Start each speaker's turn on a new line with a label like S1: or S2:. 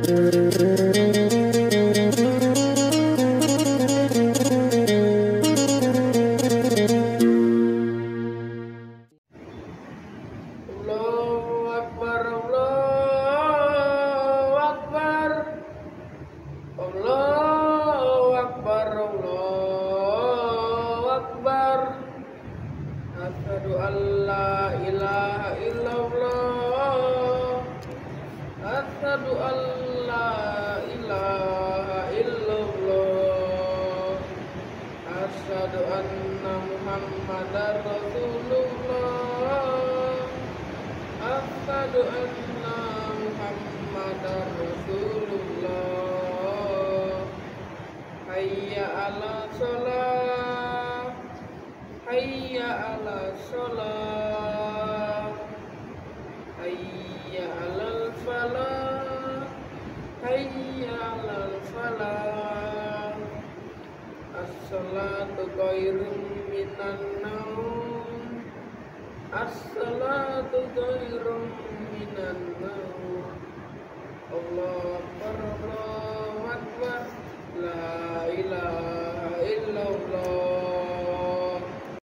S1: Allahu Akbar, Allahu Akbar, Allahu Akbar, Allahu Akbar. Asyhadu an la ilaha illallah, asyhadu an la ilaha illallah, asyhadu anna Muhammadar Rasulullah, asyhadu anna Muhammadar Rasulullah. Hayya 'alas shalah, hayya 'alas shalah, hayya 'alal falah, hayya 'alal falah. As-salatu khairun minan naum, as-salatu khairun minan naum. Allahu Akbar,